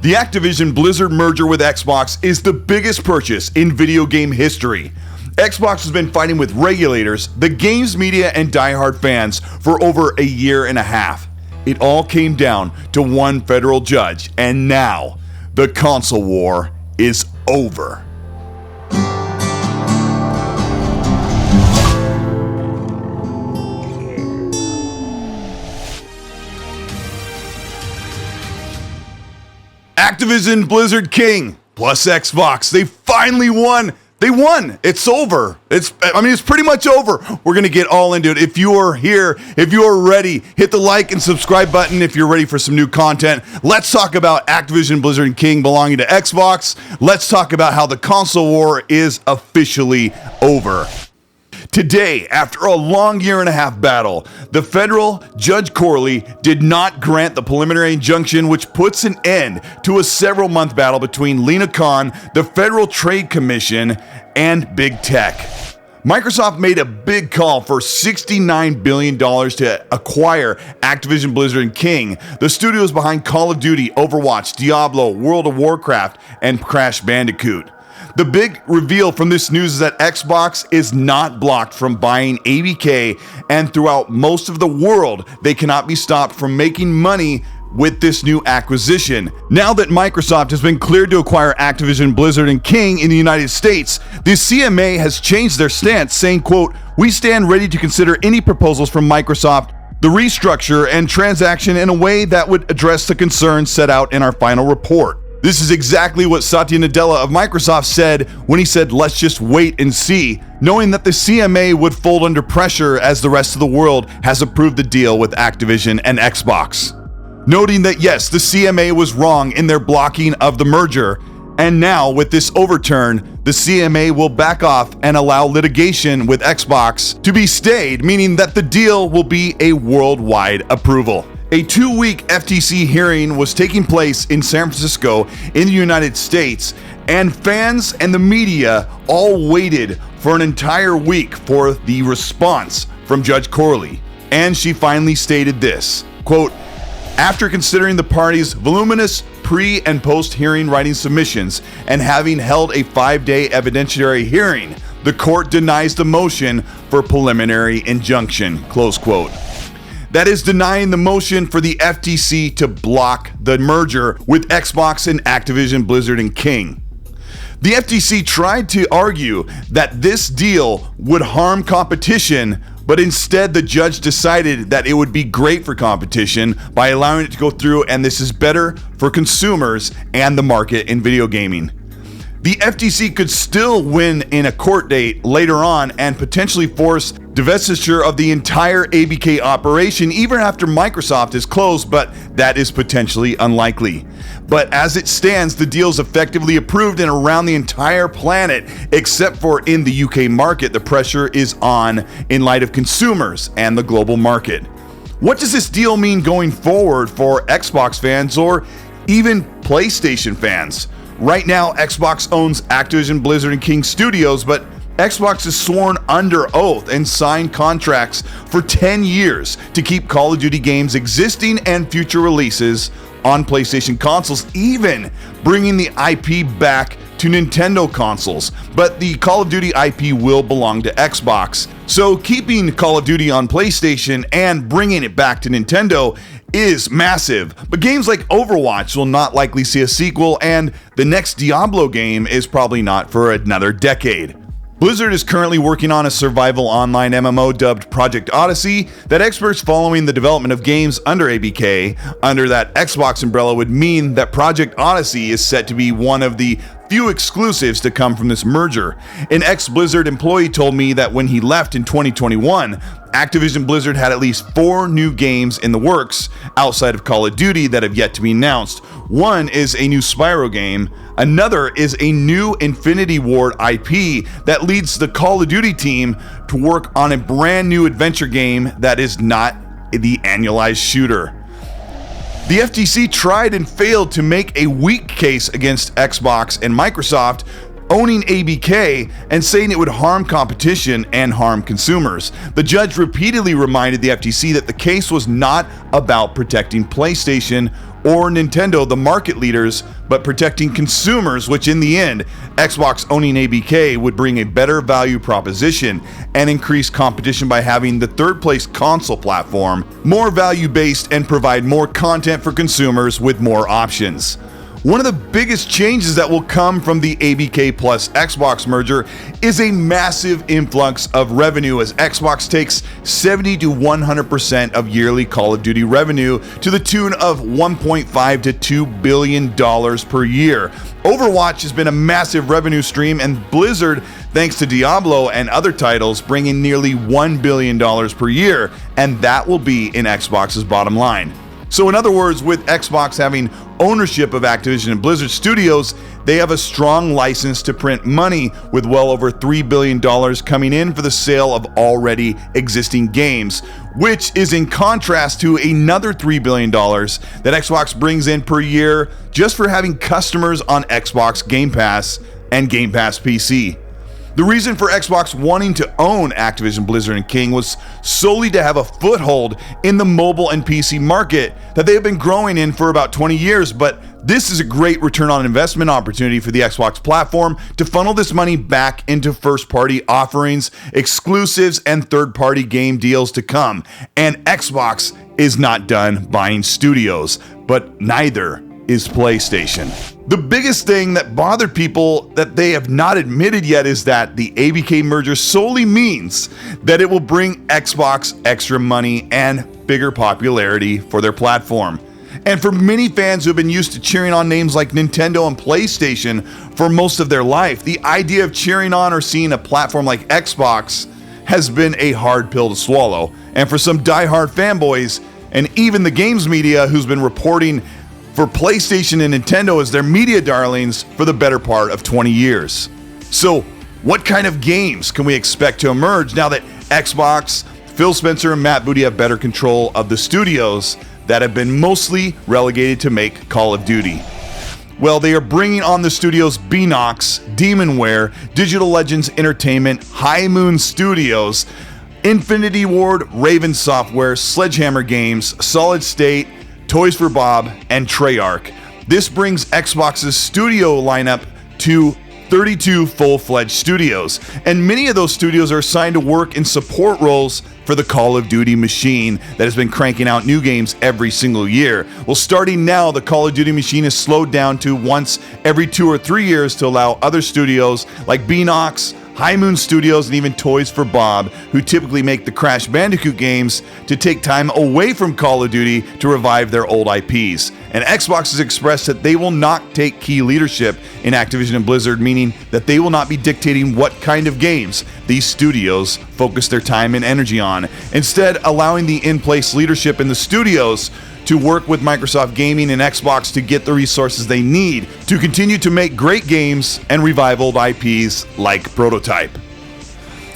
The Activision Blizzard merger with Xbox is the biggest purchase in video game history. Xbox has been fighting with regulators, the games media, and diehard fans for over a year and a half. It all came down to one federal judge, and now the console war is over. Activision Blizzard King plus Xbox. They finally won. They won. It's over. It's pretty much over. We're going to get all into it. If you are here, if you are ready, hit the like and subscribe button if you're ready for some new content. Let's talk about Activision Blizzard King belonging to Xbox. Let's talk about how the console war is officially over. Today, after a long year and a half battle, the federal Judge Corley did not grant the preliminary injunction, which puts an end to a several-month battle between Lina Khan, the Federal Trade Commission, and Big Tech. Microsoft made a big call for $69 billion to acquire Activision Blizzard and King, the studios behind Call of Duty, Overwatch, Diablo, World of Warcraft, and Crash Bandicoot. The big reveal from this news is that Xbox is not blocked from buying ABK, and throughout most of the world, they cannot be stopped from making money with this new acquisition. Now that Microsoft has been cleared to acquire Activision Blizzard and King in the United States, the CMA has changed their stance, saying, quote, "We stand ready to consider any proposals from Microsoft, the restructure and transaction in a way that would address the concerns set out in our final report." This is exactly what Satya Nadella of Microsoft said when he said, "Let's just wait and see," knowing that the CMA would fold under pressure as the rest of the world has approved the deal with Activision and Xbox. Noting that yes, the CMA was wrong in their blocking of the merger, and now with this overturn, the CMA will back off and allow litigation with Xbox to be stayed, meaning that the deal will be a worldwide approval. A 2-week FTC hearing was taking place in San Francisco in the United States, and fans and the media all waited for an entire week for the response from Judge Corley. And she finally stated this, quote, "After considering the parties' voluminous pre- and post-hearing writing submissions and having held a 5-day evidentiary hearing, the court denies the motion for preliminary injunction," close quote. That is denying the motion for the FTC to block the merger with Xbox and Activision Blizzard and King. The FTC tried to argue that this deal would harm competition, but instead the judge decided that it would be great for competition by allowing it to go through, and this is better for consumers and the market in video gaming. The FTC could still win in a court date later on and potentially force divestiture of the entire ABK operation even after Microsoft is closed, but that is potentially unlikely. But as it stands, the deal is effectively approved and around the entire planet, except for in the UK market, the pressure is on in light of consumers and the global market. What does this deal mean going forward for Xbox fans or even PlayStation fans? Right now, Xbox owns Activision Blizzard and King Studios, but Xbox is sworn under oath and signed contracts for 10 years to keep Call of Duty games existing and future releases on PlayStation consoles, even bringing the IP back to Nintendo consoles. But the Call of Duty IP will belong to Xbox. So keeping Call of Duty on PlayStation and bringing it back to Nintendo is massive, but games like Overwatch will not likely see a sequel, and the next Diablo game is probably not for another decade. Blizzard is currently working on a survival online MMO dubbed Project Odyssey that experts following the development of games under ABK under that Xbox umbrella would mean that Project Odyssey is set to be one of the few exclusives to come from this merger. An ex-Blizzard employee told me that when he left in 2021, Activision Blizzard had at least 4 new games in the works outside of Call of Duty that have yet to be announced. One is a new Spyro game, another is a new Infinity Ward IP that leads the Call of Duty team to work on a brand new adventure game that is not the annualized shooter. The FTC tried and failed to make a weak case against Xbox and Microsoft owning ABK and saying it would harm competition and harm consumers. The judge repeatedly reminded the FTC that the case was not about protecting PlayStation or Nintendo, the market leaders, but protecting consumers, which in the end, Xbox owning ABK would bring a better value proposition and increase competition by having the third place console platform more value-based and provide more content for consumers with more options. One of the biggest changes that will come from the ABK plus Xbox merger is a massive influx of revenue as Xbox takes 70 to 100% of yearly Call of Duty revenue to the tune of $1.5 to $2 billion per year. Overwatch has been a massive revenue stream, and Blizzard, thanks to Diablo and other titles, bring in nearly $1 billion per year, and that will be in Xbox's bottom line. So in other words, with Xbox having ownership of Activision and Blizzard Studios, they have a strong license to print money with well over $3 billion coming in for the sale of already existing games, which is in contrast to another $3 billion that Xbox brings in per year just for having customers on Xbox Game Pass and Game Pass PC. The reason for Xbox wanting to own Activision Blizzard and King was solely to have a foothold in the mobile and PC market that they have been growing in for about 20 years, but this is a great return on investment opportunity for the Xbox platform to funnel this money back into first-party offerings, exclusives, and third-party game deals to come. And Xbox is not done buying studios, but neither is PlayStation. The biggest thing that bothered people that they have not admitted yet is that the ABK merger solely means that it will bring Xbox extra money and bigger popularity for their platform. And for many fans who have been used to cheering on names like Nintendo and PlayStation for most of their life, the idea of cheering on or seeing a platform like Xbox has been a hard pill to swallow. And for some diehard fanboys, and even the games media who's been reporting for PlayStation and Nintendo as their media darlings for the better part of 20 years. So, what kind of games can we expect to emerge now that Xbox, Phil Spencer, and Matt Booty have better control of the studios that have been mostly relegated to make Call of Duty? Well, they are bringing on the studios Beenox, Demonware, Digital Legends Entertainment, High Moon Studios, Infinity Ward, Raven Software, Sledgehammer Games, Solid State, Toys for Bob, and Treyarch. This brings Xbox's studio lineup to 32 full-fledged studios, and many of those studios are assigned to work in support roles for the Call of Duty machine that has been cranking out new games every single year. Well, starting now, the Call of Duty machine is slowed down to once every 2 or 3 years to allow other studios like Beenox, High Moon Studios, and even Toys for Bob, who typically make the Crash Bandicoot games, to take time away from Call of Duty to revive their old IPs. And Xbox has expressed that they will not take key leadership in Activision and Blizzard, meaning that they will not be dictating what kind of games these studios focus their time and energy on, instead allowing the in-place leadership in the studios to work with Microsoft Gaming and Xbox to get the resources they need to continue to make great games and revive old IPs like Prototype.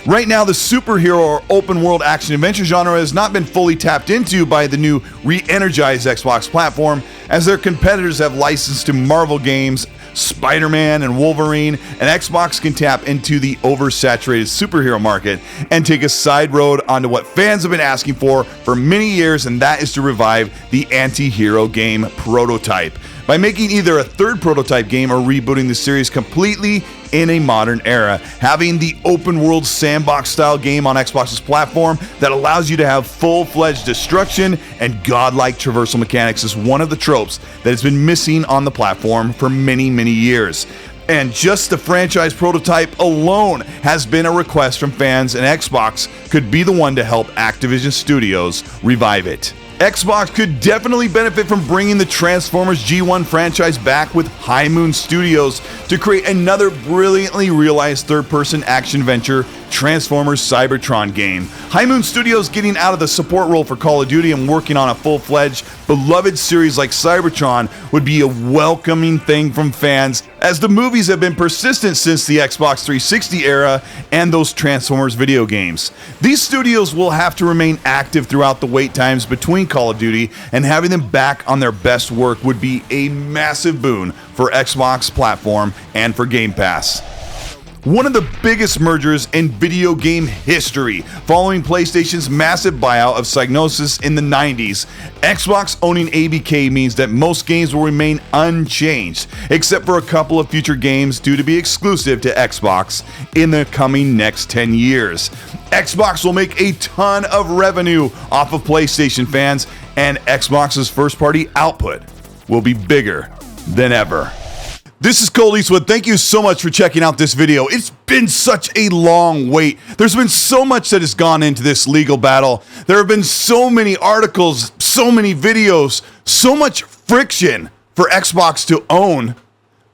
Right now, the superhero or open world action adventure genre has not been fully tapped into by the new re-energized Xbox platform, as their competitors have licensed to Marvel games, Spider-Man and Wolverine, and Xbox can tap into the oversaturated superhero market and take a side road onto what fans have been asking for many years, and that is to revive the anti-hero game Prototype by making either a third Prototype game or rebooting the series completely in a modern era. Having the open world sandbox style game on Xbox's platform that allows you to have full-fledged destruction and godlike traversal mechanics is one of the tropes that has been missing on the platform for many, many years. And just the franchise Prototype alone has been a request from fans, and Xbox could be the one to help Activision Studios revive it. Xbox could definitely benefit from bringing the Transformers G1 franchise back with High Moon Studios to create another brilliantly realized third-person action-adventure Transformers Cybertron game. High Moon Studios getting out of the support role for Call of Duty and working on a full-fledged, beloved series like Cybertron would be a welcoming thing from fans, as the movies have been persistent since the Xbox 360 era and those Transformers video games. These studios will have to remain active throughout the wait times between Call of Duty, and having them back on their best work would be a massive boon for Xbox platform and for Game Pass. one of the biggest mergers in video game history. Following PlayStation's massive buyout of Psygnosis in the 90s, Xbox owning ABK means that most games will remain unchanged, except for a couple of future games due to be exclusive to Xbox in the coming next 10 years. Xbox will make a ton of revenue off of PlayStation fans, and Xbox's first-party output will be bigger than ever. This is Colteastwood. Thank you so much for checking out this video. It's been such a long wait. There's been so much that has gone into this legal battle. There have been so many articles, so many videos, so much friction for Xbox to own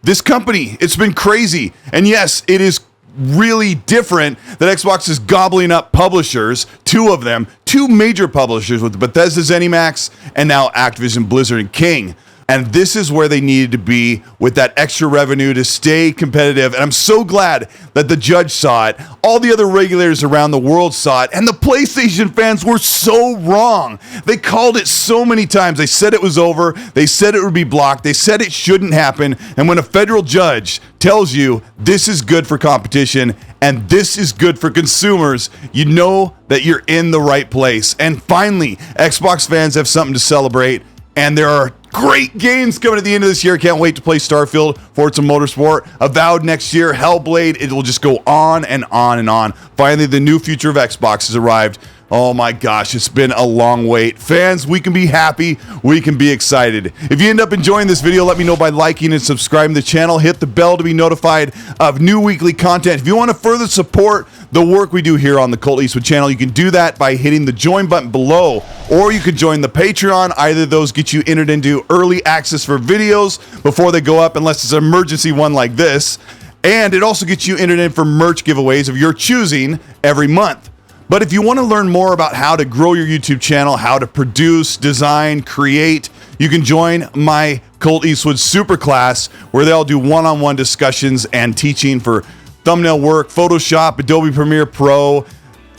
this company. It's been crazy. And yes, it is really different that Xbox is gobbling up publishers, two of them, two major publishers with Bethesda ZeniMax and now Activision Blizzard and King. And this is where they needed to be with that extra revenue to stay competitive. And I'm so glad that the judge saw it. All the other regulators around the world saw it. And the PlayStation fans were so wrong. They called it so many times. They said it was over. They said it would be blocked. They said it shouldn't happen. And when a federal judge tells you this is good for competition and this is good for consumers, you know that you're in the right place. And finally, Xbox fans have something to celebrate. And there are great games coming at the end of this year. Can't wait to play Starfield, Forza Motorsport, Avowed next year, Hellblade. It will just go on and on and on. Finally, the new future of Xbox has arrived. Oh my gosh, it's been a long wait. Fans, we can be happy. We can be excited. If you end up enjoying this video, let me know by liking and subscribing to the channel. Hit the bell to be notified of new weekly content. If you want to further support the work we do here on the Colteastwood channel, you can do that by hitting the join button below, or you can join the Patreon. Either of those get you entered into early access for videos before they go up, unless it's an emergency one like this. And it also gets you entered in for merch giveaways of your choosing every month. But if you want to learn more about how to grow your YouTube channel, how to produce, design, create, you can join my Colteastwood Superclass, where they'll do one-on-one discussions and teaching for thumbnail work, Photoshop, Adobe Premiere Pro,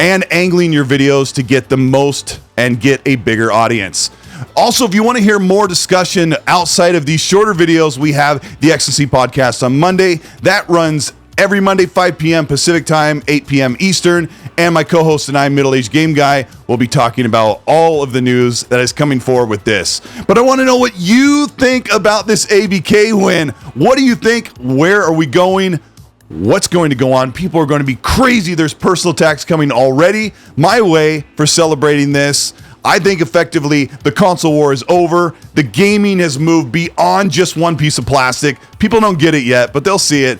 and angling your videos to get the most and get a bigger audience. Also, if you want to hear more discussion outside of these shorter videos, we have the XNC podcast on Monday. That runs every Monday, 5 p.m. Pacific time, 8 p.m. Eastern. And my co-host and I, Middle-Aged Game Guy, will be talking about all of the news that is coming forward with this. But I want to know what you think about this ABK win. What do you think? Where are we going? What's going to go on? People are going to be crazy. There's personal attacks coming already my way for celebrating this. I think effectively the console war is over. The gaming has moved beyond just one piece of plastic. People don't get it yet, but they'll see it.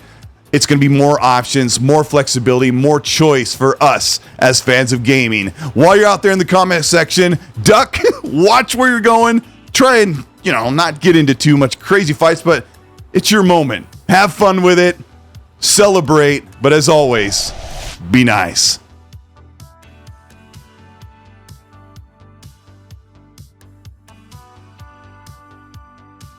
It's going to be more options, more flexibility, more choice for us as fans of gaming. While you're out there in the comment section, duck, watch where you're going. Try and, not get into too much crazy fights, but it's your moment. Have fun with it. Celebrate. But as always, be nice.